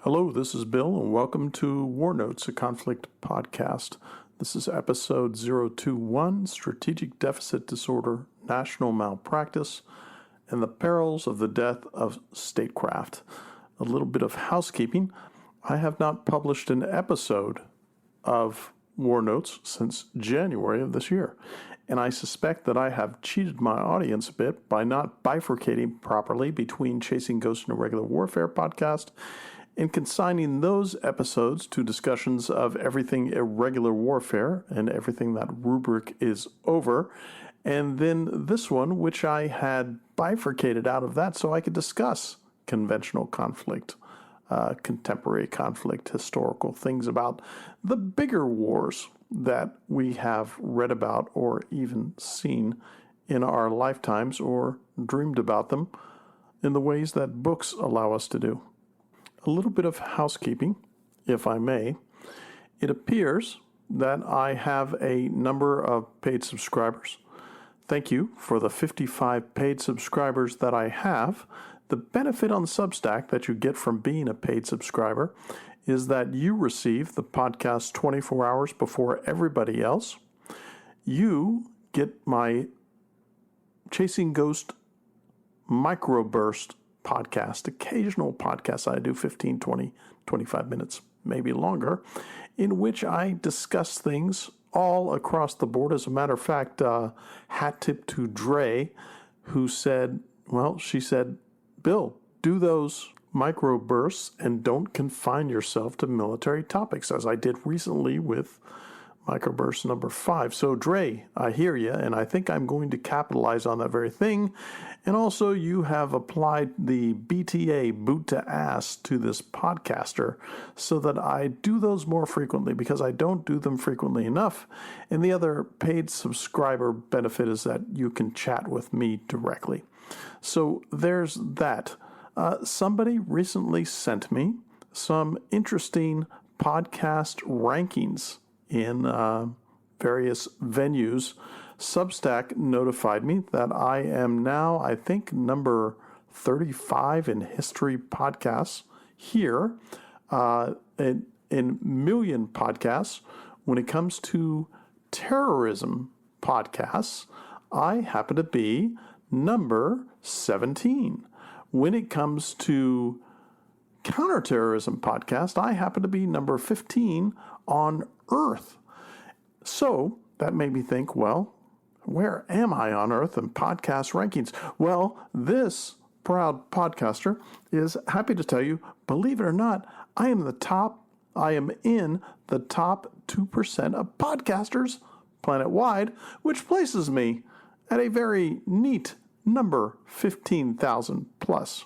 Hello, this is Bill, and welcome to War Notes, a conflict podcast. This is episode 021, Strategic Deficit Disorder, National Malpractice, and the Perils of the Death of Statecraft. A little bit of housekeeping. I have not published an episode of War Notes since January of this year, and I suspect that I have cheated my audience a bit by not bifurcating properly between Chasing Ghosts and a Regular Warfare podcast and consigning those episodes to discussions of everything irregular warfare and everything that rubric is over, and then this one, which I had bifurcated out of that so I could discuss conventional conflict, contemporary conflict, historical things about the bigger wars that we have read about or even seen in our lifetimes or dreamed about them in the ways that books allow us to do. A little bit of housekeeping, if I may. It appears that I have a number of paid subscribers. Thank you for the 55 paid subscribers that I have. The benefit on Substack that you get from being a paid subscriber is that you receive the podcast 24 hours before everybody else. You get my Chasing Ghost microburst podcast, occasional podcasts I do 15, 20, 25 minutes, maybe longer, in which I discuss things all across the board. As a matter of fact, hat tip to Dre, who said, she said, Bill, do those microbursts and don't confine yourself to military topics, as I did recently with microburst number 5. So Dre, I hear you, and I think I'm going to capitalize on that very thing. And also, you have applied the BTA, boot to ass, to this podcaster so that I do those more frequently because I don't do them frequently enough. And the other paid subscriber benefit is that you can chat with me directly. So there's that. Somebody recently sent me some interesting podcast rankings in various venues. Substack notified me that I am now, I think, number 35 in history podcasts here, in million podcasts. When it comes to terrorism podcasts, I happen to be number 17. When it comes to counterterrorism podcast, I happen to be number 15 on Earth. So that made me think, well, where am I on Earth in podcast rankings? Well, this proud podcaster is happy to tell you, believe it or not, I am in the top 2% of podcasters planet-wide, which places me at a very neat number 15,000 plus,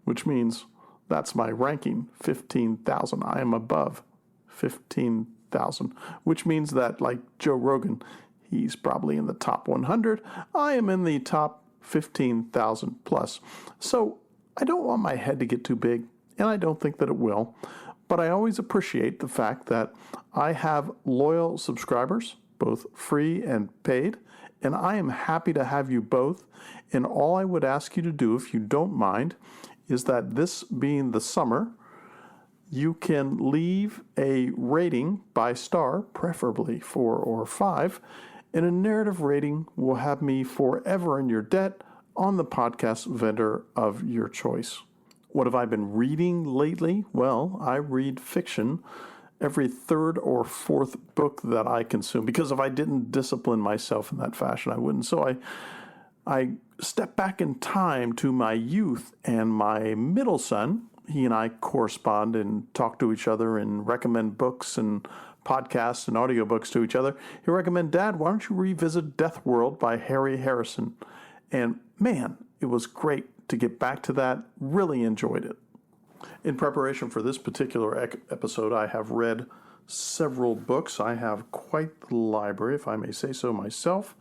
which means that's my ranking, 15,000. I am above 15,000, which means that, like Joe Rogan, he's probably in the top 100. I am in the top 15,000 plus. So I don't want my head to get too big, and I don't think that it will. But I always appreciate the fact that I have loyal subscribers, both free and paid, and I am happy to have you both. And all I would ask you to do, if you don't mind, is that this being the summer, you can leave a rating by star, preferably 4 or 5, and a narrative rating will have me forever in your debt on the podcast vendor of your choice. What have I been reading lately? Well, I read fiction every third or fourth book that I consume, because if I didn't discipline myself in that fashion, I wouldn't. So I step back in time to my youth, and my middle son, he and I correspond and talk to each other and recommend books and podcasts and audiobooks to each other. He recommended, Dad, why don't you revisit Death World by Harry Harrison? And man, it was great to get back to that. Really enjoyed it. In preparation for this particular episode, I have read several books. I have quite the library, if I may say so myself.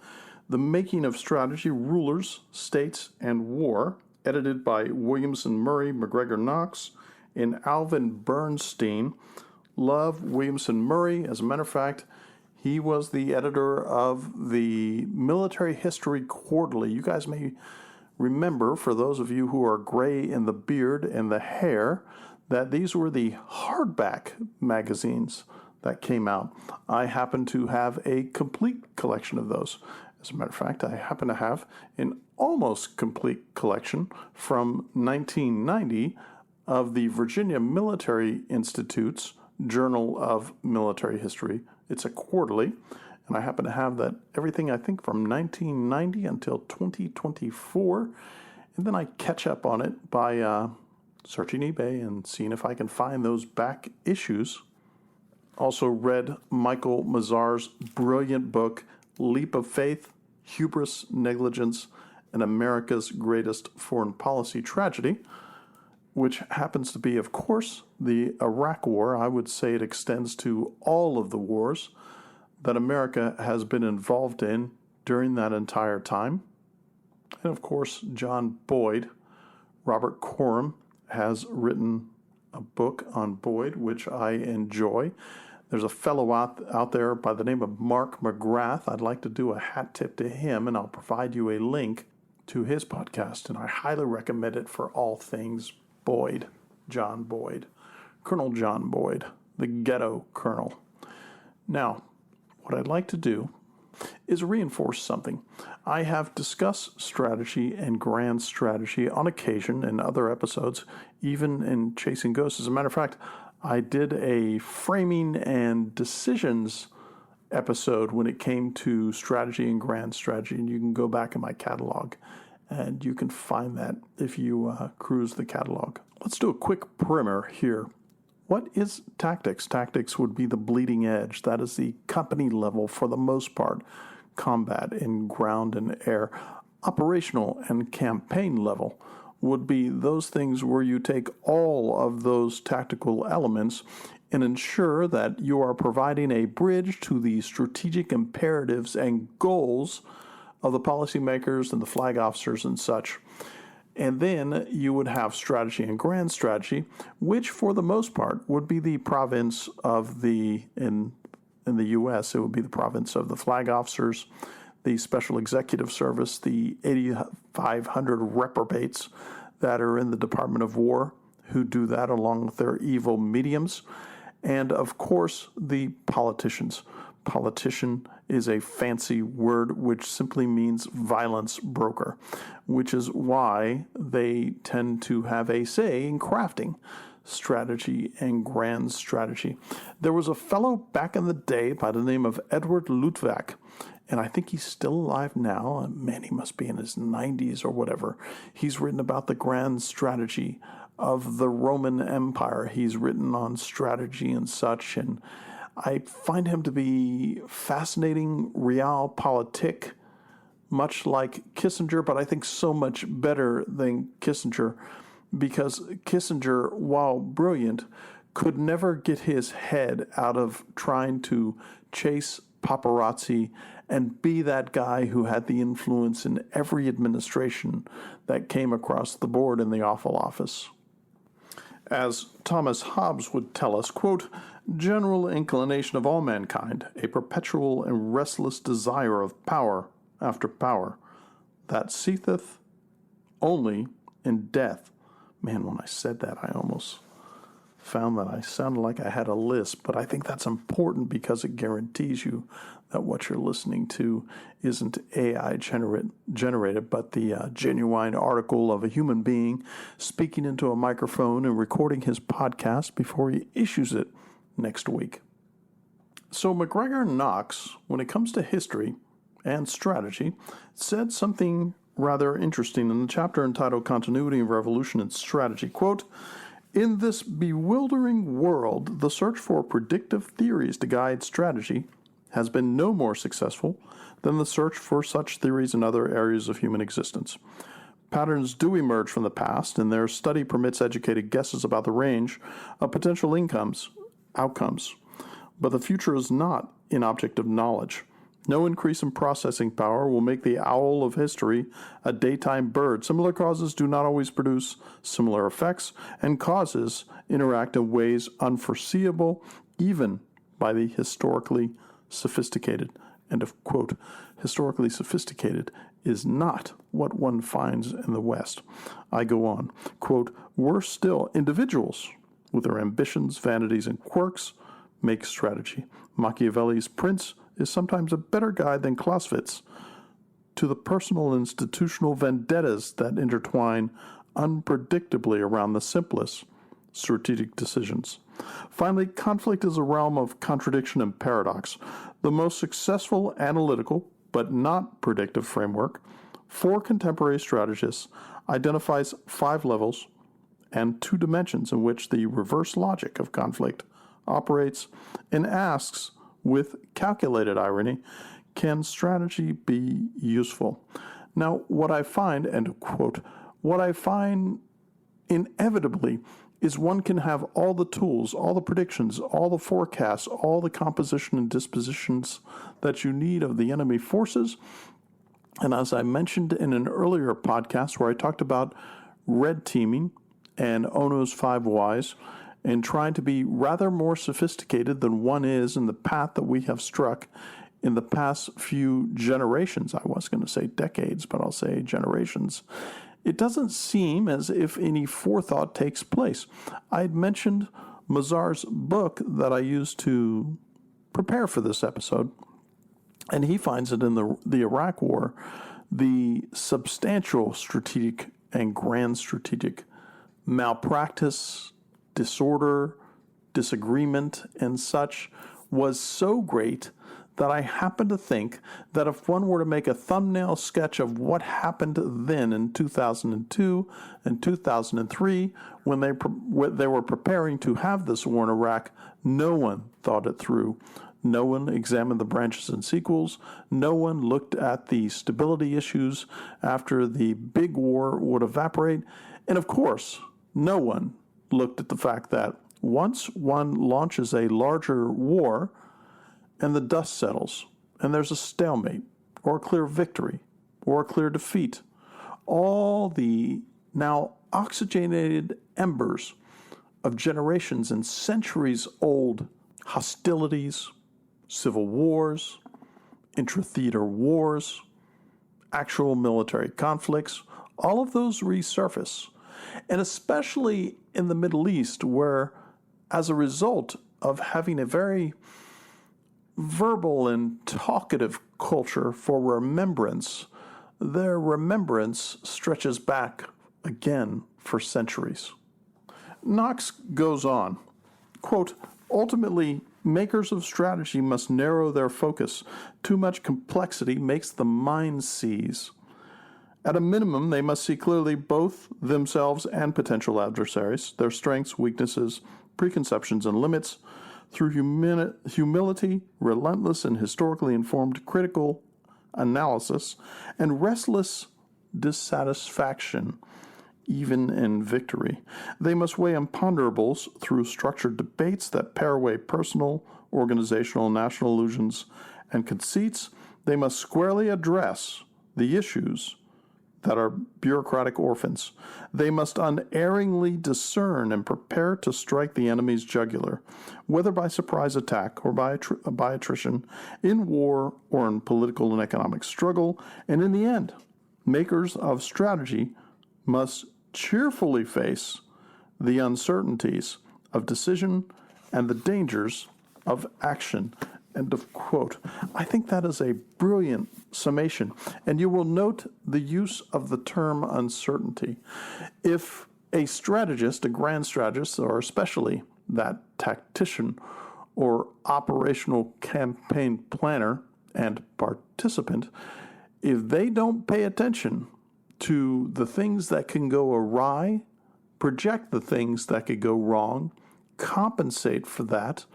The Making of Strategy, Rulers, States, and War, edited by Williamson Murray, McGregor Knox, and Alvin Bernstein. Love Williamson Murray. As a matter of fact, he was the editor of the Military History Quarterly. You guys may remember, for those of you who are gray in the beard and the hair, that these were the hardback magazines that came out. I happen to have a complete collection of those. As a matter of fact, I happen to have an almost complete collection from 1990 of the Virginia Military Institute's Journal of Military History. It's a quarterly, and I happen to have that everything, I think, from 1990 until 2024. And then I catch up on it by searching eBay and seeing if I can find those back issues. Also read Michael Mazar's brilliant book, Leap of Faith, Hubris, Negligence, and America's Greatest Foreign Policy Tragedy, which happens to be, of course, the Iraq War. I would say it extends to all of the wars that America has been involved in during that entire time. And, of course, John Boyd, Robert Coram, has written a book on Boyd, which I enjoy. There's a fellow out there by the name of Mark McGrath. I'd like to do a hat tip to him, and I'll provide you a link to his podcast, and I highly recommend it for all things Boyd, John Boyd, Colonel John Boyd, the ghetto colonel. Now, what I'd like to do is reinforce something. I have discussed strategy and grand strategy on occasion in other episodes, even in Chasing Ghosts. As a matter of fact, I did a framing and decisions episode when it came to strategy and grand strategy, and you can go back in my catalog and you can find that if you cruise the catalog. Let's do a quick primer here. What is tactics? Tactics would be the bleeding edge. That is the company level, for the most part, combat in ground and air. Operational and campaign level would be those things where you take all of those tactical elements and ensure that you are providing a bridge to the strategic imperatives and goals of the policymakers and the flag officers and such. And then you would have strategy and grand strategy, which for the most part would be the province of in the U.S., it would be the province of the flag officers, the Special Executive Service, the 8,500 reprobates that are in the Department of War who do that along with their evil mediums, and of course the politicians. Politician is a fancy word which simply means violence broker, which is why they tend to have a say in crafting strategy and grand strategy. There was a fellow back in the day by the name of Edward Luttwak, and I think he's still alive now. Man, he must be in his 90s or whatever. He's written about the grand strategy of the Roman Empire. He's written on strategy and such, and I find him to be fascinating realpolitik, much like Kissinger, but I think so much better than Kissinger, because Kissinger, while brilliant, could never get his head out of trying to chase paparazzi and be that guy who had the influence in every administration that came across the board in the Oval Office. As Thomas Hobbes would tell us, quote, general inclination of all mankind, a perpetual and restless desire of power after power, that ceaseth only in death. Man, when I said that, I almost found that I sounded like I had a lisp, but I think that's important because it guarantees you that what you're listening to isn't AI generated, but the genuine article of a human being speaking into a microphone and recording his podcast before he issues it next week. So McGregor Knox, when it comes to history and strategy, said something rather interesting in the chapter entitled Continuity of Revolution and Strategy. Quote, in this bewildering world, the search for predictive theories to guide strategy has been no more successful than the search for such theories in other areas of human existence. Patterns do emerge from the past, and their study permits educated guesses about the range of potential outcomes. But the future is not an object of knowledge. No increase in processing power will make the owl of history a daytime bird. Similar causes do not always produce similar effects, and causes interact in ways unforeseeable even by the historically sophisticated. End of quote. Historically sophisticated is not what one finds in the West. I go on. Quote, worse still, individuals with their ambitions, vanities, and quirks, make strategy. Machiavelli's prince is sometimes a better guide than Clausewitz to the personal and institutional vendettas that intertwine unpredictably around the simplest strategic decisions. Finally, conflict is a realm of contradiction and paradox. The most successful analytical, but not predictive framework for contemporary strategists identifies 5 levels and 2 dimensions in which the reverse logic of conflict operates, and asks, with calculated irony, can strategy be useful? Now, what I find, end of quote, what I find inevitably is one can have all the tools, all the predictions, all the forecasts, all the composition and dispositions that you need of the enemy forces. And as I mentioned in an earlier podcast where I talked about red teaming and Ono's 5 whys, and trying to be rather more sophisticated than one is in the path that we have struck in the past few generations. I was going to say decades, but I'll say generations. It doesn't seem as if any forethought takes place. I had mentioned Mazar's book that I used to prepare for this episode, and he finds it in the Iraq War, the substantial strategic and grand strategic malpractice, disorder, disagreement, and such was so great that I happen to think that if one were to make a thumbnail sketch of what happened then in 2002 and 2003, when they were preparing to have this war in Iraq, no one thought it through. No one examined the branches and sequels. No one looked at the stability issues after the big war would evaporate. And of course, no one looked at the fact that once one launches a larger war and the dust settles and there's a stalemate or a clear victory or a clear defeat, all the now oxygenated embers of generations and centuries old hostilities, civil wars, intra-theater wars, actual military conflicts, all of those resurface. And especially in the Middle East, where as a result of having a very verbal and talkative culture for remembrance, their remembrance stretches back again for centuries. Knox goes on, quote, ultimately, makers of strategy must narrow their focus. Too much complexity makes the mind seize. At a minimum, they must see clearly both themselves and potential adversaries, their strengths, weaknesses, preconceptions, and limits. Through humility, relentless and historically informed critical analysis, and restless dissatisfaction, even in victory. They must weigh imponderables through structured debates that pare away personal, organizational, national illusions and conceits. They must squarely address the issues that are bureaucratic orphans. They must unerringly discern and prepare to strike the enemy's jugular, whether by surprise attack or by attrition, in war or in political and economic struggle. And in the end, makers of strategy must cheerfully face the uncertainties of decision and the dangers of action. End of quote. I think that is a brilliant summation. And you will note the use of the term uncertainty. If a strategist, a grand strategist, or especially that tactician or operational campaign planner and participant, if they don't pay attention to the things that can go awry, project the things that could go wrong, compensate for that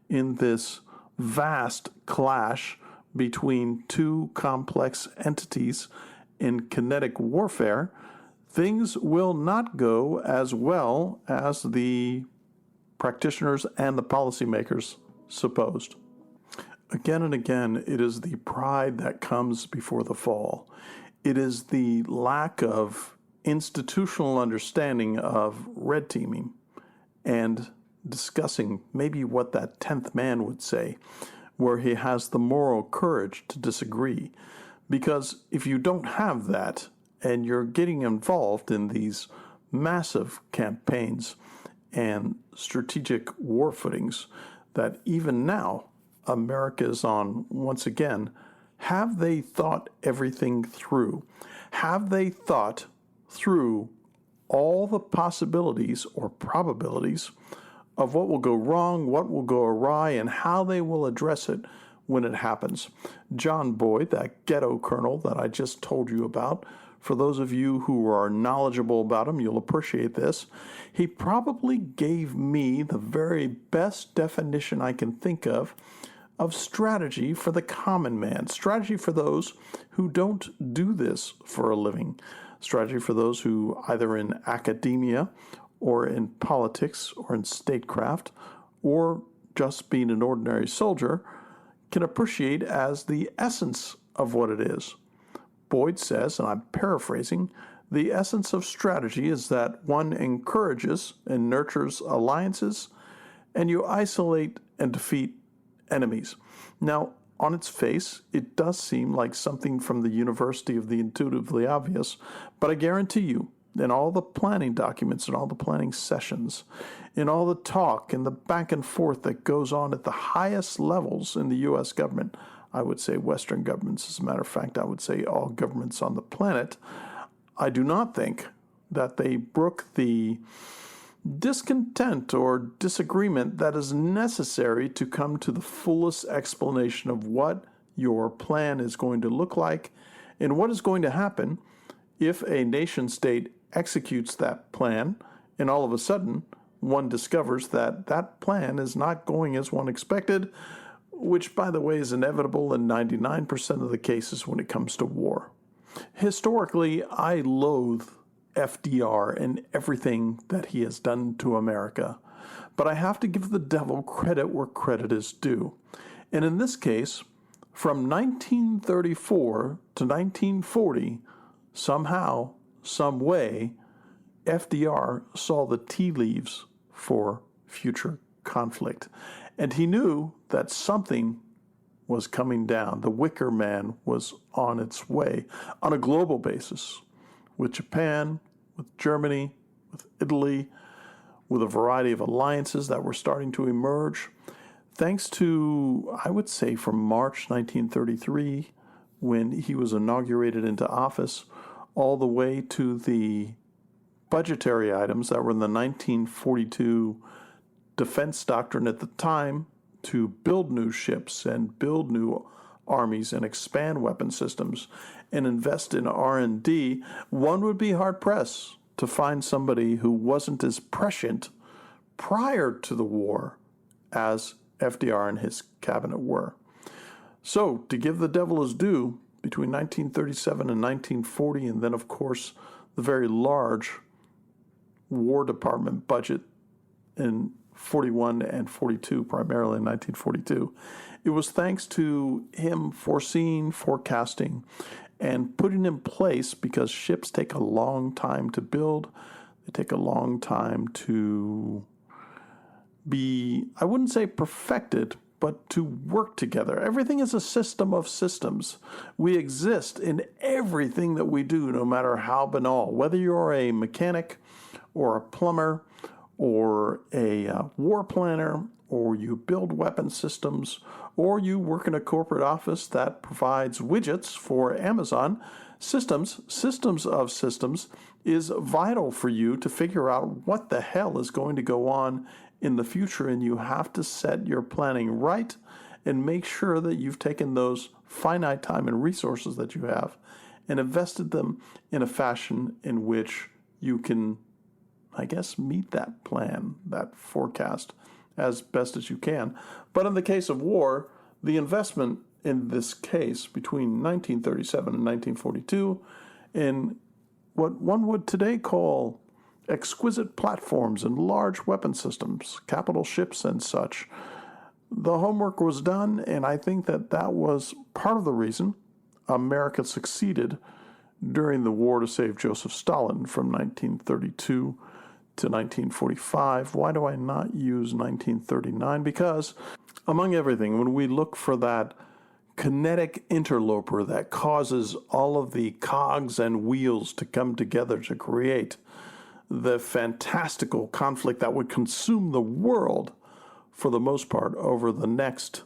in this vast clash between two complex entities in kinetic warfare, things will not go as well as the practitioners and the policymakers supposed. Again and again, it is the pride that comes before the fall. It is the lack of institutional understanding of red teaming and discussing maybe what that 10th man would say, where he has the moral courage to disagree. Because if you don't have that and you're getting involved in these massive campaigns, and strategic war footings that even now America is on once again. Have they thought everything through? Have they thought through all the possibilities or probabilities of what will go wrong, what will go awry, and how they will address it when it happens? John Boyd, that ghetto colonel that I just told you about, for those of you who are knowledgeable about him, you'll appreciate this. He probably gave me the very best definition I can think of strategy for the common man, strategy for those who don't do this for a living, strategy for those who either in academia or in politics or in statecraft or just being an ordinary soldier can appreciate as the essence of what it is. Boyd says, and I'm paraphrasing, the essence of strategy is that one encourages and nurtures alliances, and you isolate and defeat enemies. Now, on its face, it does seem like something from the University of the Intuitively Obvious, but I guarantee you, in all the planning documents and all the planning sessions, in all the talk and the back and forth that goes on at the highest levels in the U.S. government, I would say Western governments, as a matter of fact, I would say all governments on the planet, I do not think that they brook the discontent or disagreement that is necessary to come to the fullest explanation of what your plan is going to look like and what is going to happen if a nation state executes that plan and all of a sudden one discovers that that plan is not going as one expected, which, by the way, is inevitable in 99% of the cases when it comes to war. Historically, I loathe FDR and everything that he has done to America, but I have to give the devil credit where credit is due. And in this case, from 1934 to 1940, somehow, some way, FDR saw the tea leaves for future conflict. And he knew that something was coming down. The Wicker Man was on its way on a global basis, with Japan, with Germany, with Italy, with a variety of alliances that were starting to emerge. Thanks to, I would say, from March 1933, when he was inaugurated into office, all the way to the budgetary items that were in the 1942 defense doctrine at the time to build new ships and build new armies and expand weapon systems and invest in R&D, one would be hard-pressed to find somebody who wasn't as prescient prior to the war as FDR and his cabinet were. So, to give the devil his due, between 1937 and 1940, and then, of course, the very large War Department budget in 41 and 42, primarily in 1942, it was thanks to him foreseeing, forecasting, and putting in place, because ships take a long time to build, they take a long time to be, I wouldn't say perfected, but to work together. Everything is a system of systems. We exist in everything that we do, no matter how banal. Whether you're a mechanic or a plumber or a war planner, or you build weapon systems, or you work in a corporate office that provides widgets for Amazon, systems of systems is vital for you to figure out what the hell is going to go on in the future, and you have to set your planning right and make sure that you've taken those finite time and resources that you have and invested them in a fashion in which you can, I guess, meet that plan, that forecast, as best as you can. But in the case of war, the investment in this case between 1937 and 1942 in what one would today call exquisite platforms and large weapon systems, capital ships and such, the homework was done, and I think that that was part of the reason America succeeded during the war to save Joseph Stalin from 1932 to 1945. Why do I not use 1939? Because, among everything, when we look for that kinetic interloper that causes all of the cogs and wheels to come together to create the fantastical conflict that would consume the world for the most part over the next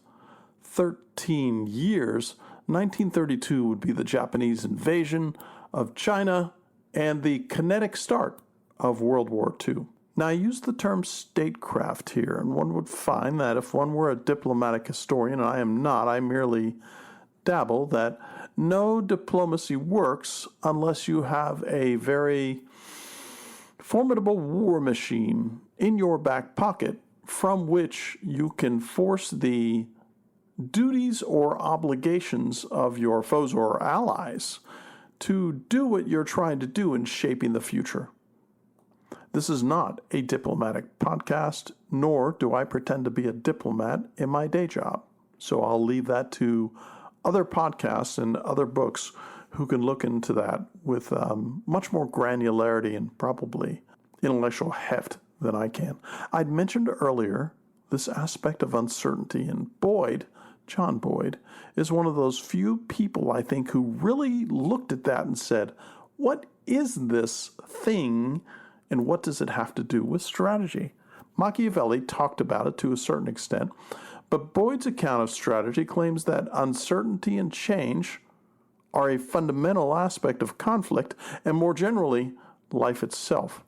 13 years, 1932 would be the Japanese invasion of China and the kinetic start of World War II. Now, I use the term statecraft here, and one would find that if one were a diplomatic historian, and I am not, I merely dabble, that no diplomacy works unless you have a very formidable war machine in your back pocket from which you can force the duties or obligations of your foes or allies to do what you're trying to do in shaping the future. This is not a diplomatic podcast, nor do I pretend to be a diplomat in my day job. So I'll leave that to other podcasts and other books who can look into that with much more granularity and probably intellectual heft than I can. I'd mentioned earlier this aspect of uncertainty, and John Boyd, is one of those few people, I think, who really looked at that and said, what is this thing and what does it have to do with strategy? Machiavelli talked about it to a certain extent, but Boyd's account of strategy claims that uncertainty and change are a fundamental aspect of conflict and, more generally, life itself.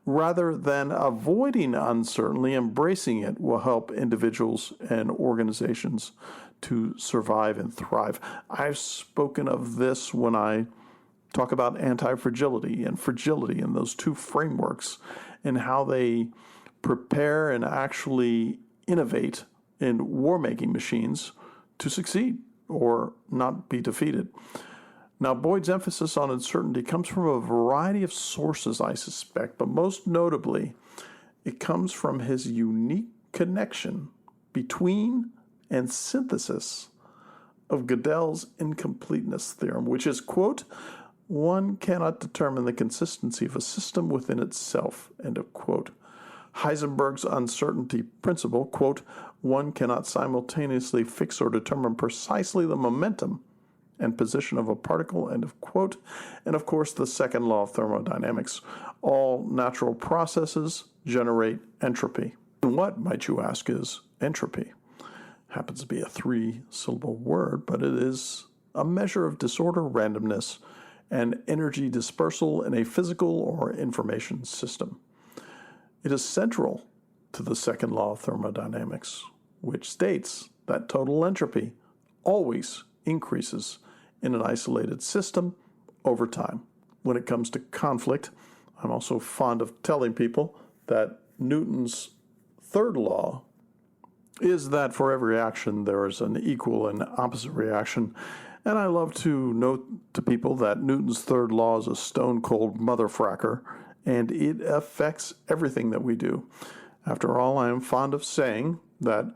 Rather than avoiding uncertainty, embracing it will help individuals and organizations to survive and thrive. I've spoken of this when I talk about anti-fragility and those two frameworks and how they prepare and actually innovate in war-making machines to succeed or not be defeated. Now, Boyd's emphasis on uncertainty comes from a variety of sources, I suspect, but most notably, it comes from his unique connection between and synthesis of Gödel's incompleteness theorem, which is, quote, one cannot determine the consistency of a system within itself, end of quote. Heisenberg's uncertainty principle, quote, one cannot simultaneously fix or determine precisely the momentum and position of a particle, end of quote. And of course, the second law of thermodynamics. All natural processes generate entropy. And what, might you ask, is entropy? Happens to be a 3-syllable word, but it is a measure of disorder, randomness, and energy dispersal in a physical or information system. It is central to the second law of thermodynamics, which states that total entropy always increases in an isolated system over time. When it comes to conflict, I'm also fond of telling people that Newton's third law is that for every action there is an equal and opposite reaction. And I love to note to people that Newton's third law is a stone-cold motherfracker, and it affects everything that we do. After all, I am fond of saying that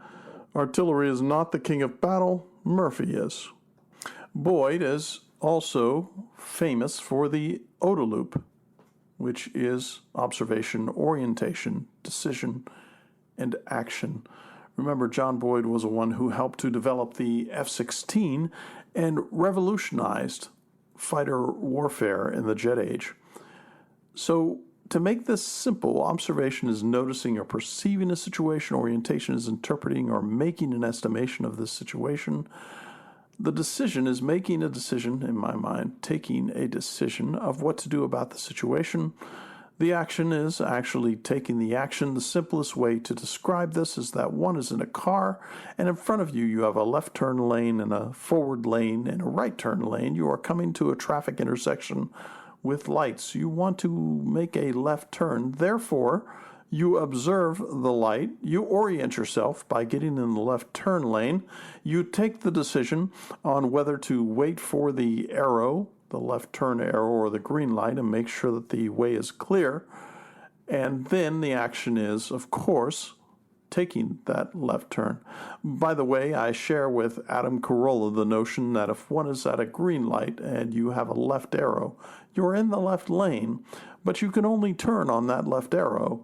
artillery is not the king of battle, Murphy is. Boyd is also famous for the OODA loop, which is observation, orientation, decision, and action. Remember, John Boyd was the one who helped to develop the F-16 and revolutionized fighter warfare in the jet age. So, to make this simple, observation is noticing or perceiving a situation, orientation is interpreting or making an estimation of this situation. The decision is making a decision, in my mind, taking a decision of what to do about the situation. The action is actually taking the action. The simplest way to describe this is that one is in a car, and in front of you, you have a left turn lane and a forward lane and a right turn lane. You are coming to a traffic intersection with lights. You want to make a left turn. Therefore, you observe the light. You orient yourself by getting in the left turn lane. You take the decision on whether to wait for the arrow, the left turn arrow or the green light, and make sure that the way is clear. And then the action is, of course, taking that left turn. By the way, I share with Adam Carolla the notion that if one is at a green light and you have a left arrow, you're in the left lane, but you can only turn on that left arrow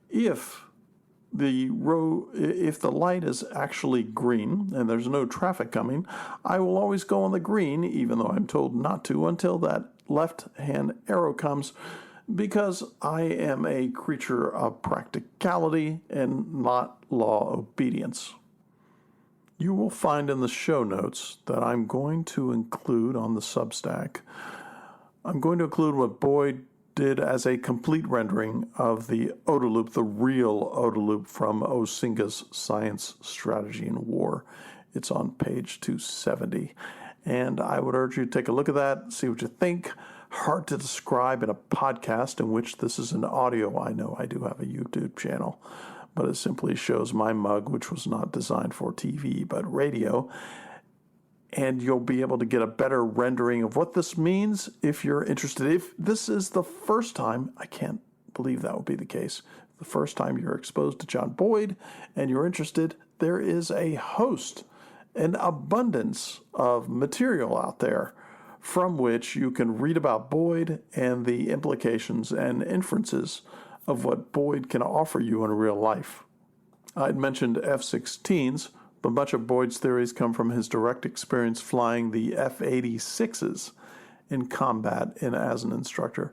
if the light is actually green and there's no traffic coming. I will always go on the green, even though I'm told not to, until that left-hand arrow comes. because I am a creature of practicality and not law obedience. You will find in the show notes that I'm going to include on the Substack, I'm going to include what Boyd did as a complete rendering of the OODA loop, the real OODA loop from Osinga's Science, Strategy, and War. It's on page 270. And I would urge you to take a look at that, see what you think. Hard to describe in a podcast in which this is an audio. I know I do have a YouTube channel, but it simply shows my mug, which was not designed for TV, but radio. And you'll be able to get a better rendering of what this means if you're interested. If this is the first time, I can't believe that would be the case, the first time you're exposed to John Boyd and you're interested, there is a host, an abundance of material out there from which you can read about Boyd and the implications and inferences of what Boyd can offer you in real life. I'd mentioned F-16s, but much of Boyd's theories come from his direct experience flying the F-86s in combat and as an instructor.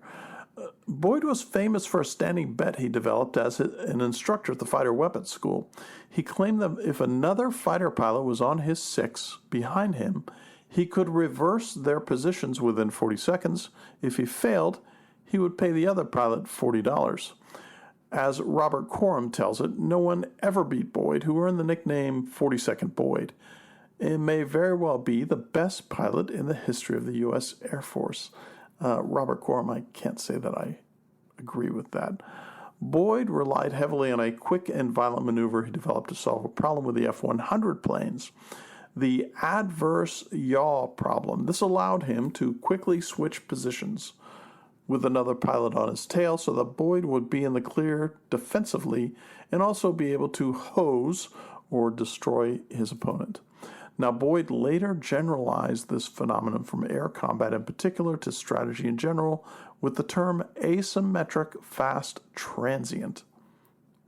Boyd was famous for a standing bet he developed as an instructor at the fighter weapons school. He claimed that if another fighter pilot was on his six behind him, he could reverse their positions within 40 seconds. If he failed, he would pay the other pilot $40. As Robert Coram tells it, no one ever beat Boyd, who earned the nickname 42nd Boyd. It may very well be the best pilot in the history of the U.S. Air Force. Robert Coram, I can't say that I agree with that. Boyd relied heavily on a quick and violent maneuver he developed to solve a problem with the F-100 planes, the adverse yaw problem. This allowed him to quickly switch positions with another pilot on his tail so that Boyd would be in the clear defensively and also be able to hose or destroy his opponent. Now, Boyd later generalized this phenomenon from air combat in particular to strategy in general with the term asymmetric fast transient,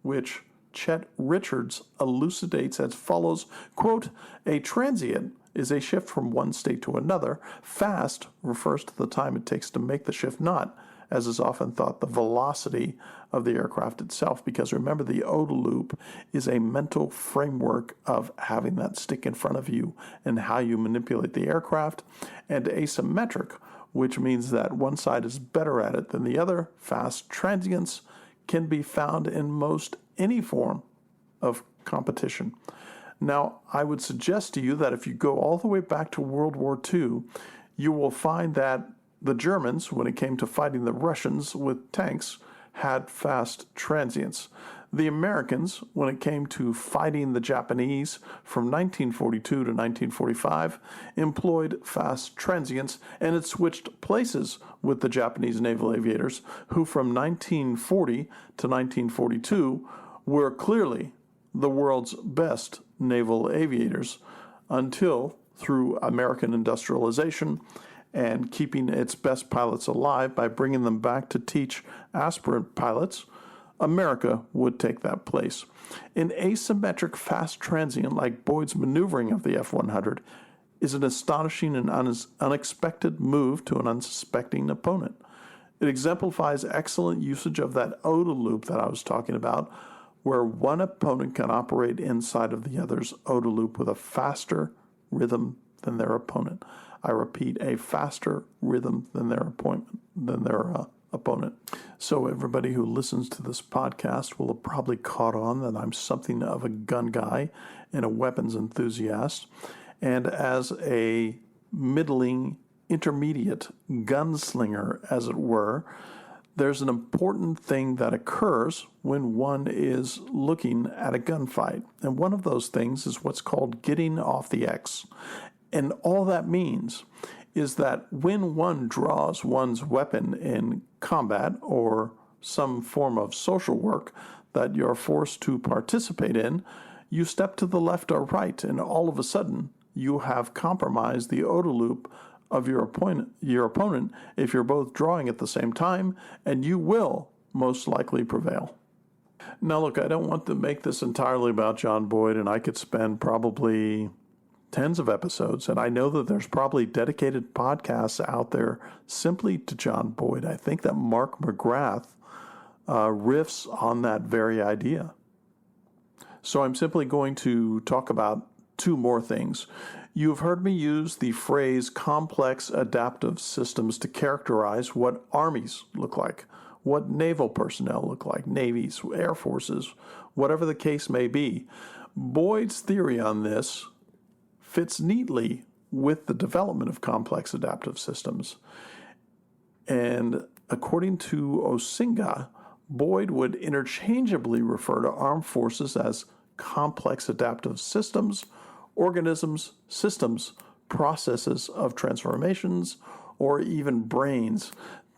which Chet Richards elucidates as follows, quote, "A transient is a shift from one state to another. Fast refers to the time it takes to make the shift, not, as is often thought, the velocity of the aircraft itself." Because remember, the OODA loop is a mental framework of having that stick in front of you and how you manipulate the aircraft. And asymmetric, which means that one side is better at it than the other. Fast transients can be found in most any form of competition. Now, I would suggest to you that if you go all the way back to World War II, you will find that the Germans, when it came to fighting the Russians with tanks, had fast transients. The Americans, when it came to fighting the Japanese from 1942 to 1945, employed fast transients, and it switched places with the Japanese naval aviators, who from 1940 to 1942 were clearly the world's best naval aviators until, through American industrialization and keeping its best pilots alive by bringing them back to teach aspirant pilots, America would take that place. An asymmetric fast transient like Boyd's maneuvering of the F-100 is an astonishing and unexpected move to an unsuspecting opponent. It exemplifies excellent usage of that OODA loop that I was talking about, where one opponent can operate inside of the other's OODA loop with a faster rhythm than their opponent. I repeat, a faster rhythm than their opponent. So everybody who listens to this podcast will have probably caught on that I'm something of a gun guy and a weapons enthusiast. And as a middling, intermediate gunslinger, as it were, there's an important thing that occurs when one is looking at a gunfight. And one of those things is what's called getting off the X. And all that means is that when one draws one's weapon in combat or some form of social work that you're forced to participate in, you step to the left or right, and all of a sudden you have compromised the OODA loop of your opponent if you're both drawing at the same time, and you will most likely prevail. Now look, I don't want to make this entirely about John Boyd, and I could spend probably tens of episodes, and I know that there's probably dedicated podcasts out there simply to John Boyd. I think that Mark McGrath riffs on that very idea. So I'm simply going to talk about two more things. You've heard me use the phrase complex adaptive systems to characterize what armies look like, what naval personnel look like, navies, air forces, whatever the case may be. Boyd's theory on this fits neatly with the development of complex adaptive systems. And according to Osinga, Boyd would interchangeably refer to armed forces as complex adaptive systems, organisms, systems, processes of transformations, or even brains.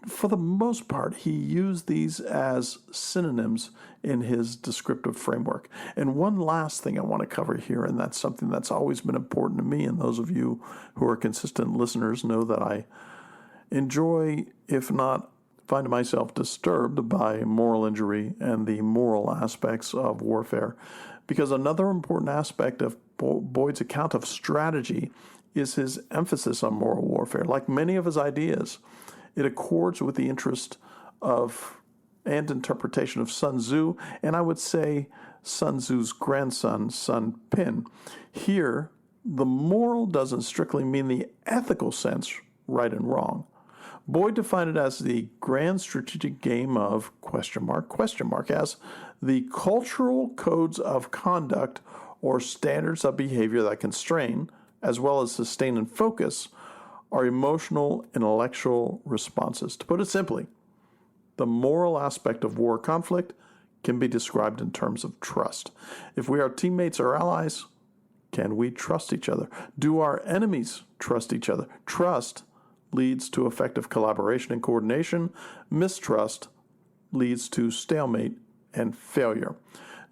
For the most part, he used these as synonyms in his descriptive framework. And one last thing I want to cover here, and that's something that's always been important to me, and those of you who are consistent listeners know that I enjoy, if not find myself disturbed by moral injury and the moral aspects of warfare, because another important aspect of Boyd's account of strategy is his emphasis on moral warfare. Like many of his ideas, it accords with the interest of and interpretation of Sun Tzu, and I would say Sun Tzu's grandson, Sun Pin. Here, the moral doesn't strictly mean the ethical sense, right and wrong. Boyd defined it as the grand strategic game of question mark, as the cultural codes of conduct or standards of behavior that constrain, as well as sustain and focus, our emotional, intellectual responses. To put it simply, the moral aspect of war conflict can be described in terms of trust. If we are teammates or allies, can we trust each other? Do our enemies trust each other? Trust leads to effective collaboration and coordination. Mistrust leads to stalemate and failure.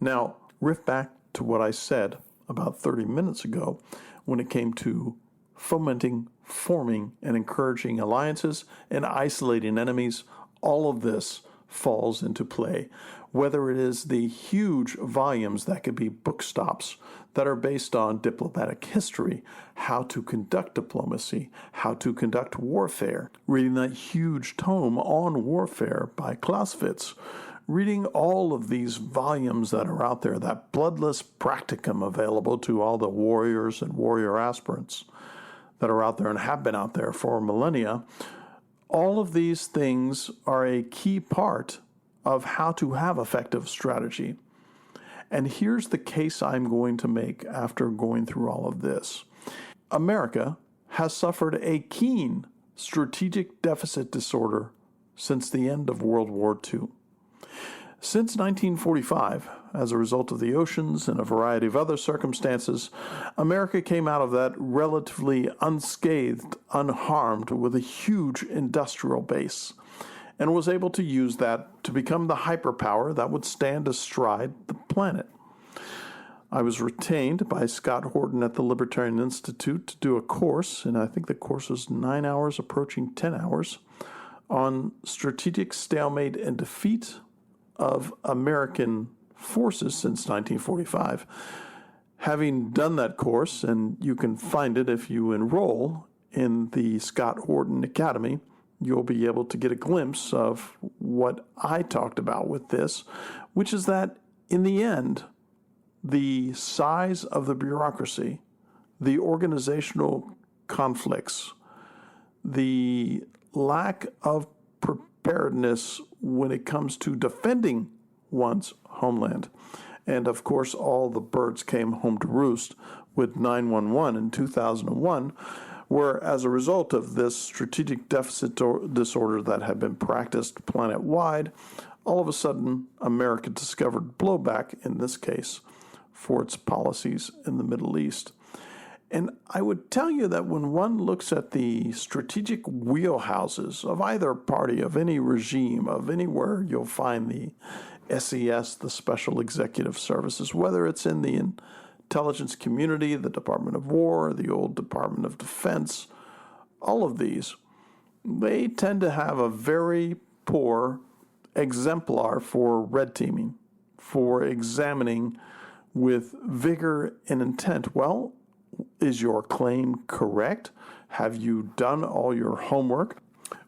Now, riff back to what I said about 30 minutes ago when it came to fomenting, forming, and encouraging alliances and isolating enemies. All of this falls into play. Whether it is the huge volumes that could be book stops that are based on diplomatic history, how to conduct diplomacy, how to conduct warfare, reading that huge tome on warfare by Clausewitz, reading all of these volumes that are out there, that bloodless practicum available to all the warriors and warrior aspirants that are out there and have been out there for millennia. All of these things are a key part of how to have effective strategy. And here's the case I'm going to make after going through all of this. America has suffered a keen strategic deficit disorder since the end of World War II. Since 1945, as a result of the oceans and a variety of other circumstances, America came out of that relatively unscathed, unharmed, with a huge industrial base, and was able to use that to become the hyperpower that would stand astride the planet. I was retained by Scott Horton at the Libertarian Institute to do a course, and I think the course was 9 hours, approaching 10 hours, on strategic stalemate and defeat of American forces since 1945. Having done that course, and you can find it if you enroll in the Scott Horton Academy, you'll be able to get a glimpse of what I talked about with this, which is that in the end, the size of the bureaucracy, the organizational conflicts, the lack of preparedness when it comes to defending one's homeland, and of course all the birds came home to roost with 9/11 in 2001, where as a result of this strategic deficit disorder that had been practiced planet-wide, all of a sudden America discovered blowback, in this case, for its policies in the Middle East. And I would tell you that when one looks at the strategic wheelhouses of either party, of any regime, of anywhere you'll find the SES, the Special Executive Services, whether it's in the intelligence community, the Department of War, the old Department of Defense, all of these, they tend to have a very poor exemplar for red teaming, for examining with vigor and intent. Well, Is your claim correct? Have you done all your homework?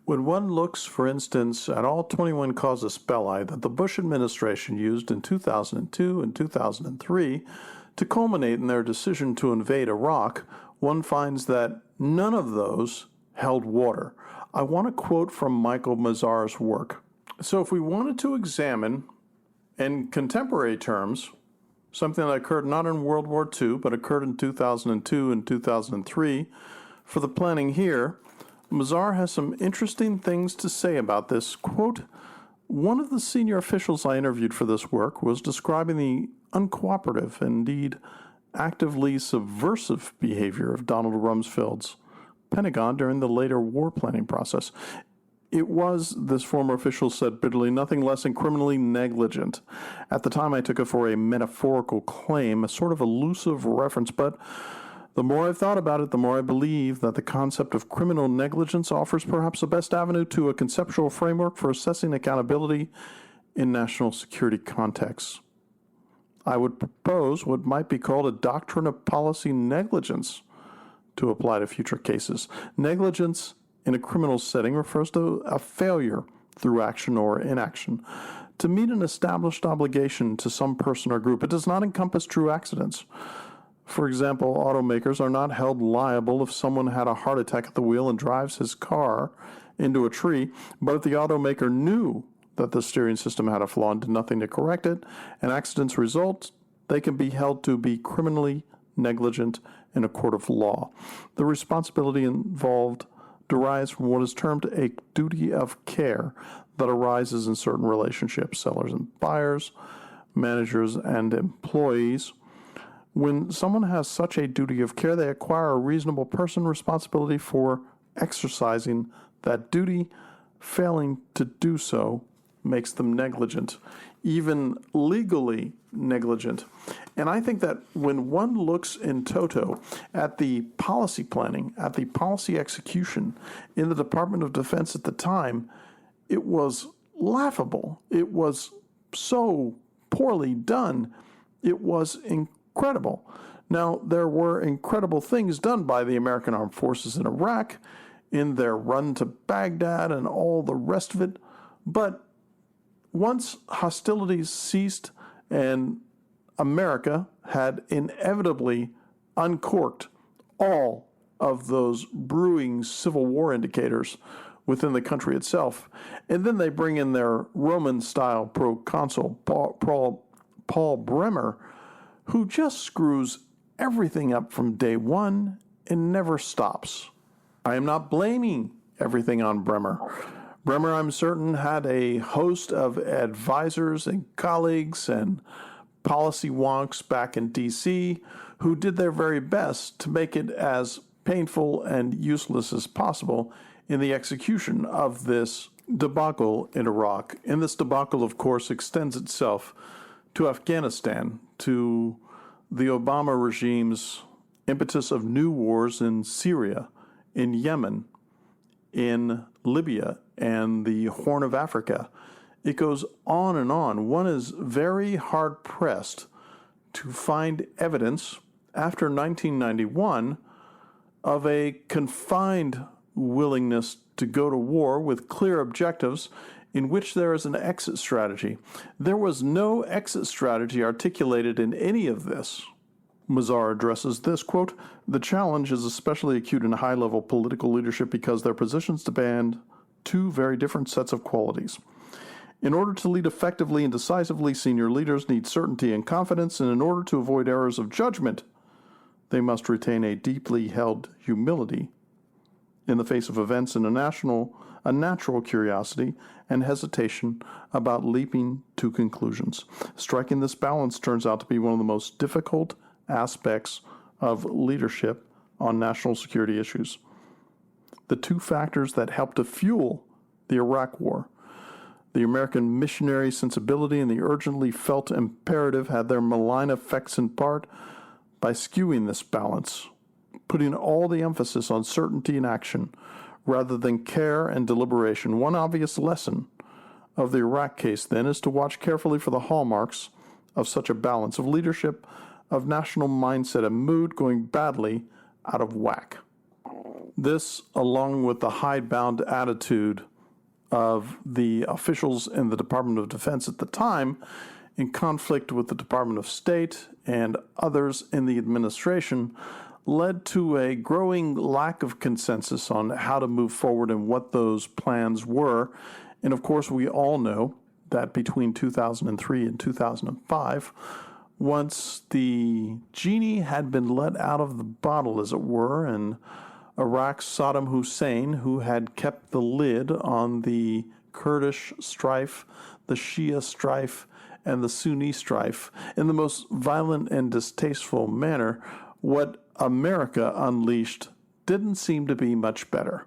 When one looks, for instance, at all 21 casus belli that the Bush administration used in 2002 and 2003 to culminate in their decision to invade Iraq, one finds that none of those held water. I want to quote from Michael Mazar's work. So if we wanted to examine, in contemporary terms, something that occurred not in World War II, but occurred in 2002 and 2003, for the planning here, Mazar has some interesting things to say about this. Quote, one of the senior officials I interviewed for this work was describing the uncooperative, indeed actively subversive behavior of Donald Rumsfeld's Pentagon during the later war planning process. It was, this former official said bitterly, nothing less than criminally negligent. At the time, I took it for a metaphorical claim, a sort of elusive reference, but the more I've thought about it, the more I believe that the concept of criminal negligence offers perhaps the best avenue to a conceptual framework for assessing accountability in national security contexts. I would propose what might be called a doctrine of policy negligence to apply to future cases. Negligence in a criminal setting refers to a failure through action or inaction to meet an established obligation to some person or group. It does not encompass true accidents. For example, automakers are not held liable if someone had a heart attack at the wheel and drives his car into a tree, but if the automaker knew that the steering system had a flaw and did nothing to correct it, and accidents result, they can be held to be criminally negligent in a court of law. The responsibility involved derives from what is termed a duty of care that arises in certain relationships, sellers and buyers, managers and employees. When someone has such a duty of care, they acquire a reasonable person responsibility for exercising that duty. Failing to do so makes them negligent, even legally negligent. And I think that when one looks in toto at the policy planning, at the policy execution in the Department of Defense at the time, it was laughable. It was so poorly done. It was incredible. Now, there were incredible things done by the American Armed Forces in Iraq in their run to Baghdad and all the rest of it. But once hostilities ceased and America had inevitably uncorked all of those brewing Civil War indicators within the country itself, and then they bring in their Roman-style proconsul, Paul Bremer, who just screws everything up from day one and never stops. I am not blaming everything on Bremer. Bremer, I'm certain, had a host of advisors and colleagues and policy wonks back in D.C. who did their very best to make it as painful and useless as possible in the execution of this debacle in Iraq. And this debacle, of course, extends itself to Afghanistan, to the Obama regime's impetus of new wars in Syria, in Yemen, in Libya, and the Horn of Africa. It goes on and on. One is very hard-pressed to find evidence after 1991 of a confined willingness to go to war with clear objectives in which there is an exit strategy. There was no exit strategy articulated in any of this. Mazar addresses this, quote, the challenge is especially acute in high-level political leadership because their positions demand two very different sets of qualities. In order to lead effectively and decisively, senior leaders need certainty and confidence, and in order to avoid errors of judgment, they must retain a deeply held humility in the face of events and a natural curiosity and hesitation about leaping to conclusions. Striking this balance turns out to be one of the most difficult aspects of leadership on national security issues. The two factors that helped to fuel the Iraq War, the American missionary sensibility and the urgently felt imperative, had their malign effects in part by skewing this balance, putting all the emphasis on certainty and action rather than care and deliberation. One obvious lesson of the Iraq case, then, is to watch carefully for the hallmarks of such a balance of leadership, of national mindset and mood going badly out of whack. This, along with the hidebound attitude of the officials in the Department of Defense at the time, in conflict with the Department of State and others in the administration, led to a growing lack of consensus on how to move forward and what those plans were. And of course, we all know that between 2003 and 2005, once the genie had been let out of the bottle, as it were, and Iraq's Saddam Hussein, who had kept the lid on the Kurdish strife, the Shia strife, and the Sunni strife in the most violent and distasteful manner, what America unleashed didn't seem to be much better.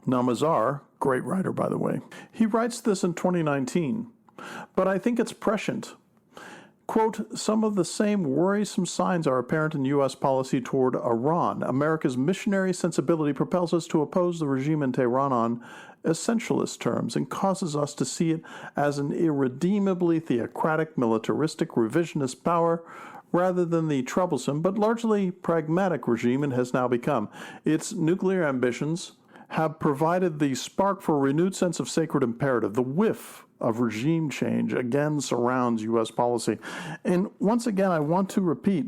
Now, Mazar, great writer, by the way, he writes this in 2019, but I think it's prescient. Quote, some of the same worrisome signs are apparent in U.S. policy toward Iran. America's missionary sensibility propels us to oppose the regime in Tehran on essentialist terms and causes us to see it as an irredeemably theocratic, militaristic, revisionist power rather than the troublesome but largely pragmatic regime it has now become. Its nuclear ambitions have provided the spark for a renewed sense of sacred imperative. The whiff of regime change again surrounds U.S. policy. And once again, I want to repeat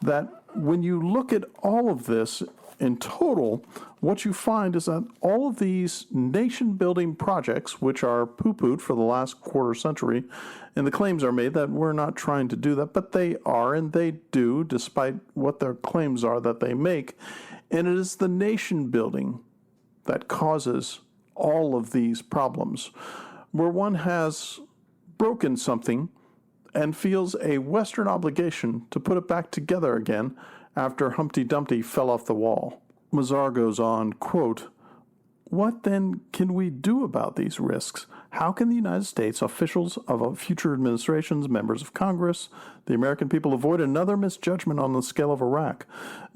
that when you look at all of this in total, what you find is that all of these nation-building projects, which are poo-pooed for the last quarter century, and the claims are made that we're not trying to do that, but they are, and they do, despite what their claims are that they make. And it is the nation-building that causes all of these problems, where one has broken something and feels a Western obligation to put it back together again after Humpty Dumpty fell off the wall. Mazar goes on, quote, what then can we do about these risks? How can the United States, officials of future administrations, members of Congress, the American people avoid another misjudgment on the scale of Iraq?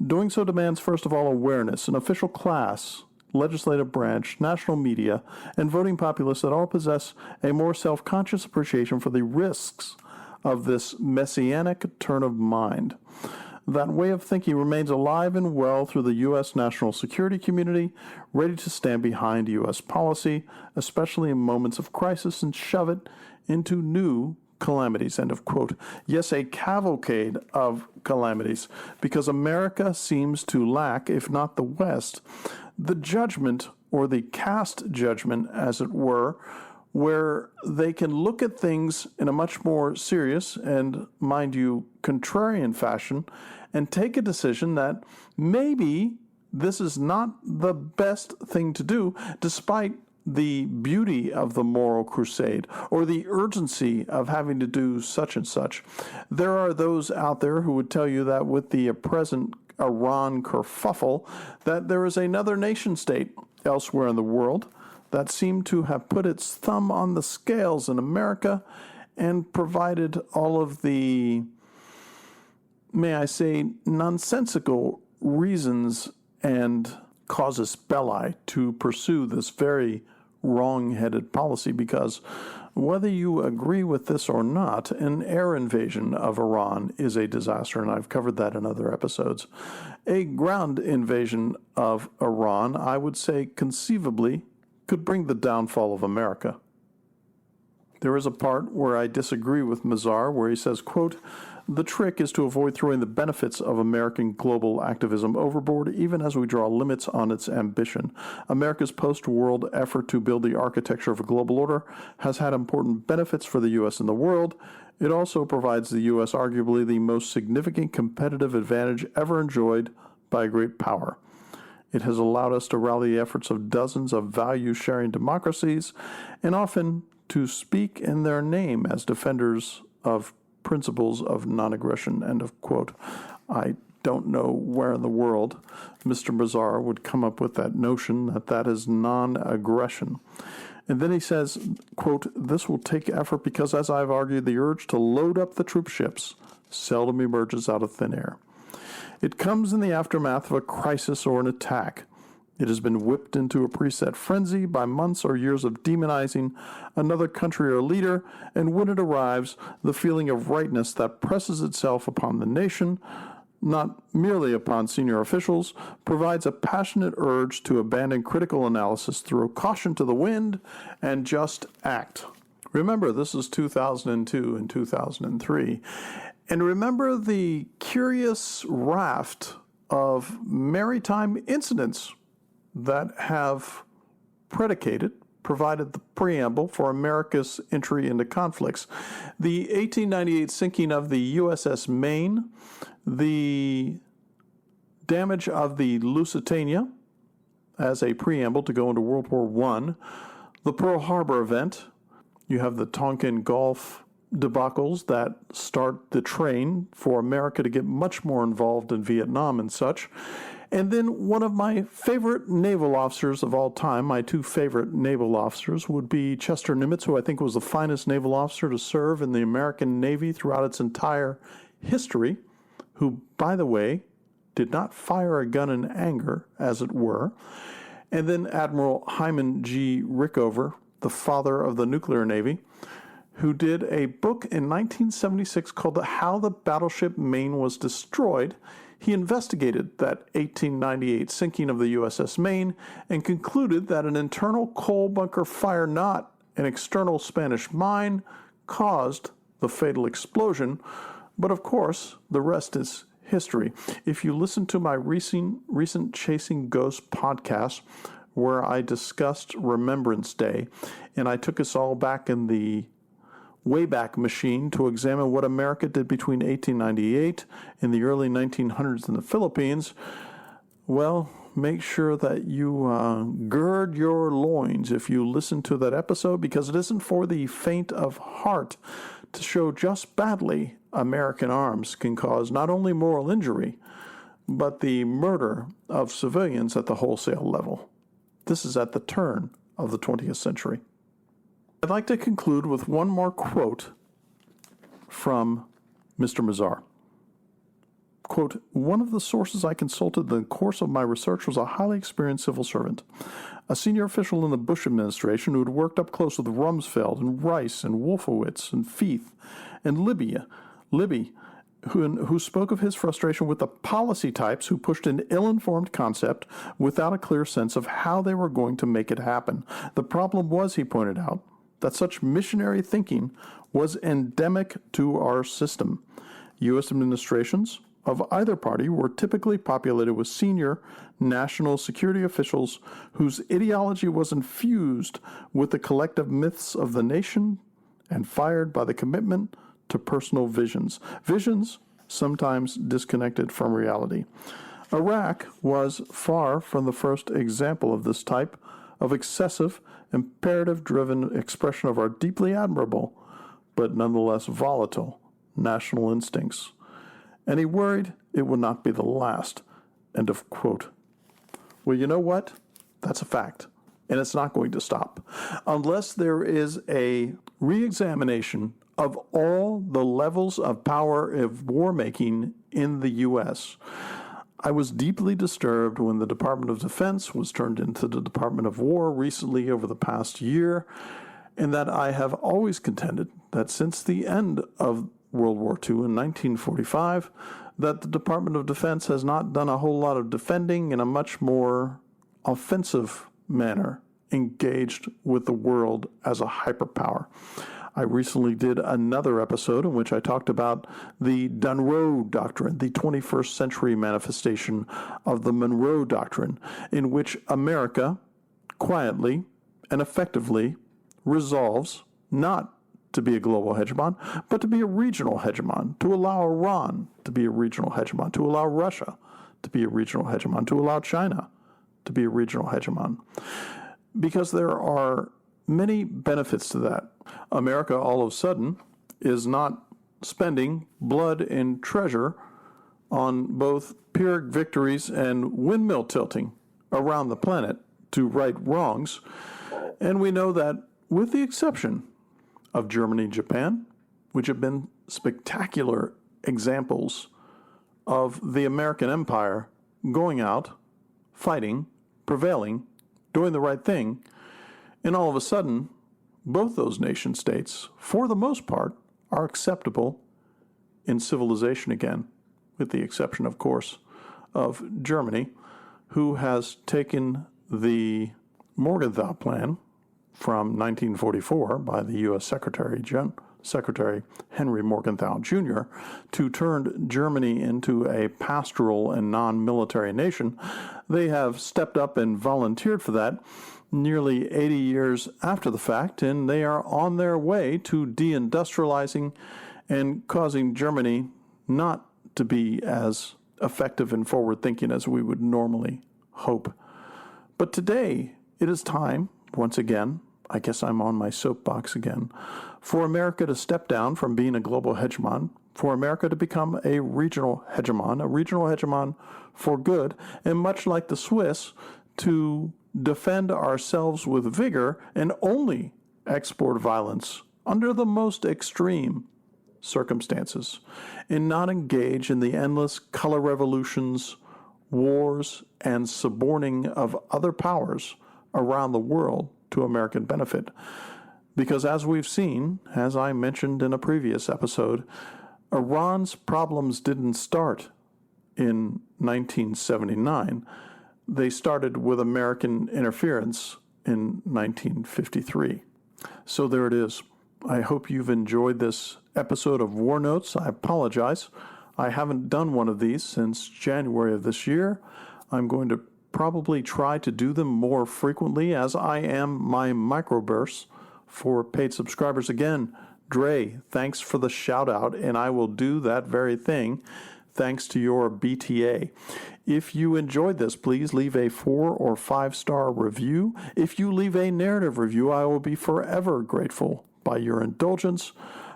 Doing so demands, first of all, awareness, an official class, legislative branch, national media, and voting populace that all possess a more self-conscious appreciation for the risks of this messianic turn of mind. That way of thinking remains alive and well through the U.S. national security community, ready to stand behind U.S. policy, especially in moments of crisis, and shove it into new calamities, end of quote. Yes, a cavalcade of calamities, because America seems to lack, if not the West, the judgment, or the cast judgment, as it were, where they can look at things in a much more serious and, mind you, contrarian fashion and take a decision that maybe this is not the best thing to do, despite the beauty of the moral crusade or the urgency of having to do such and such. There are those out there who would tell you that with the present Iran kerfuffle, that there is another nation state elsewhere in the world that seemed to have put its thumb on the scales in America and provided all of the, may I say, nonsensical reasons and casus belli to pursue this very wrong-headed policy, because whether you agree with this or not, an air invasion of Iran is a disaster, and I've covered that in other episodes. A ground invasion of Iran, I would say conceivably, could bring the downfall of America. There is a part where I disagree with Mazar, where he says, quote, the trick is to avoid throwing the benefits of American global activism overboard, even as we draw limits on its ambition. America's post-world effort to build the architecture of a global order has had important benefits for the U.S. and the world. It also provides the U.S. arguably the most significant competitive advantage ever enjoyed by a great power. It has allowed us to rally the efforts of dozens of value-sharing democracies, and often to speak in their name as defenders of principles of non-aggression, end of quote. I don't know where in the world Mr. Mazar would come up with that notion that that is non-aggression. And then he says, quote, this will take effort because, as I've argued, the urge to load up the troop ships seldom emerges out of thin air. It comes in the aftermath of a crisis or an attack. It has been whipped into a preset frenzy by months or years of demonizing another country or leader, and when it arrives, the feeling of rightness that presses itself upon the nation, not merely upon senior officials, provides a passionate urge to abandon critical analysis, throw caution to the wind, and just act. Remember, this is 2002 and 2003. And remember the curious raft of maritime incidents that have provided the preamble for America's entry into conflicts. The 1898 sinking of the USS Maine, the damage of the Lusitania as a preamble to go into World War I, the Pearl Harbor event. You have the Tonkin Gulf debacles that start the train for America to get much more involved in Vietnam and such. And then one of my favorite naval officers of all time, my two favorite naval officers, would be Chester Nimitz, who I think was the finest naval officer to serve in the American Navy throughout its entire history, who, by the way, did not fire a gun in anger, as it were. And then Admiral Hyman G. Rickover, the father of the nuclear navy, who did a book in 1976 called How the Battleship Maine Was Destroyed. He investigated that 1898 sinking of the USS Maine and concluded that an internal coal bunker fire, not an external Spanish mine, caused the fatal explosion. But of course, the rest is history. If you listen to my recent Chasing Ghosts podcast, where I discussed Remembrance Day, and I took us all back in the Wayback Machine to examine what America did between 1898 and the early 1900s in the Philippines, well, make sure that you gird your loins if you listen to that episode, because it isn't for the faint of heart to show just badly American arms can cause not only moral injury, but the murder of civilians at the wholesale level. This is at the turn of the 20th century. I'd like to conclude with one more quote from Mr. Mazar. Quote, "One of the sources I consulted in the course of my research was a highly experienced civil servant, a senior official in the Bush administration who had worked up close with Rumsfeld and Rice and Wolfowitz and Feith and Libby, who spoke of his frustration with the policy types who pushed an ill-informed concept without a clear sense of how they were going to make it happen. The problem was, he pointed out, that such missionary thinking was endemic to our system. U.S. administrations of either party were typically populated with senior national security officials whose ideology was infused with the collective myths of the nation and fired by the commitment to personal visions sometimes disconnected from reality. Iraq was far from the first example of this type of excessive, imperative-driven expression of our deeply admirable, but nonetheless volatile, national instincts. And he worried it would not be the last." End of quote. Well, you know what? That's a fact. And it's not going to stop. Unless there is a re-examination of all the levels of power of war-making in the U.S., I was deeply disturbed when the Department of Defense was turned into the Department of War recently over the past year, and that I have always contended that since the end of World War II in 1945, that the Department of Defense has not done a whole lot of defending in a much more offensive manner, engaged with the world as a hyperpower. I recently did another episode in which I talked about the Dunroe Doctrine, the 21st century manifestation of the Monroe Doctrine, in which America quietly and effectively resolves not to be a global hegemon, but to be a regional hegemon, to allow Iran to be a regional hegemon, to allow Russia to be a regional hegemon, to allow China to be a regional hegemon. Because there are many benefits to that. America, all of a sudden, is not spending blood and treasure on both Pyrrhic victories and windmill tilting around the planet to right wrongs. And we know that, with the exception of Germany and Japan, which have been spectacular examples of the American empire going out, fighting, prevailing, doing the right thing, and all of a sudden, both those nation states, for the most part, are acceptable in civilization again, with the exception, of course, of Germany, who has taken the Morgenthau Plan from 1944 by the U.S. Secretary Henry Morgenthau Jr. to turn Germany into a pastoral and non-military nation. They have stepped up and volunteered for that nearly 80 years after the fact, and they are on their way to deindustrializing and causing Germany not to be as effective and forward-thinking as we would normally hope. But today, it is time, once again, I guess I'm on my soapbox again, for America to step down from being a global hegemon, for America to become a regional hegemon for good, and much like the Swiss, to defend ourselves with vigor and only export violence under the most extreme circumstances, and not engage in the endless color revolutions, wars, and suborning of other powers around the world to American benefit. Because as we've seen, as I mentioned in a previous episode, Iran's problems didn't start in 1979. They started with American interference in 1953. So there it is. I hope you've enjoyed this episode of War Notes. I apologize. I haven't done one of these since January of this year. I'm going to probably try to do them more frequently as I am my microbursts for paid subscribers. Again, Dre, thanks for the shout out, and I will do that very thing thanks to your BTA. If you enjoyed this, please leave a 4 or 5 star review. If you leave a narrative review, I will be forever grateful by your indulgence.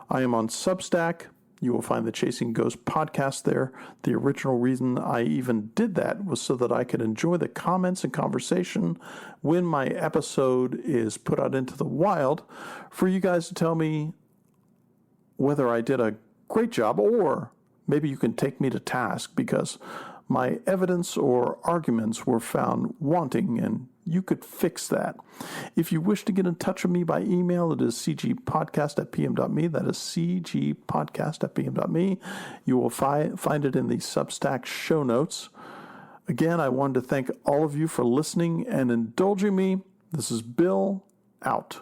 I am on Substack. You will find the Chasing Ghosts podcast there. The original reason I even did that was so that I could enjoy the comments and conversation when my episode is put out into the wild, for you guys to tell me whether I did a great job, or maybe you can take me to task because my evidence or arguments were found wanting, and you could fix that. If you wish to get in touch with me by email, it is cgpodcast@pm.me. That is cgpodcast@pm.me. You will find it in the Substack show notes. Again, I wanted to thank all of you for listening and indulging me. This is Bill, out.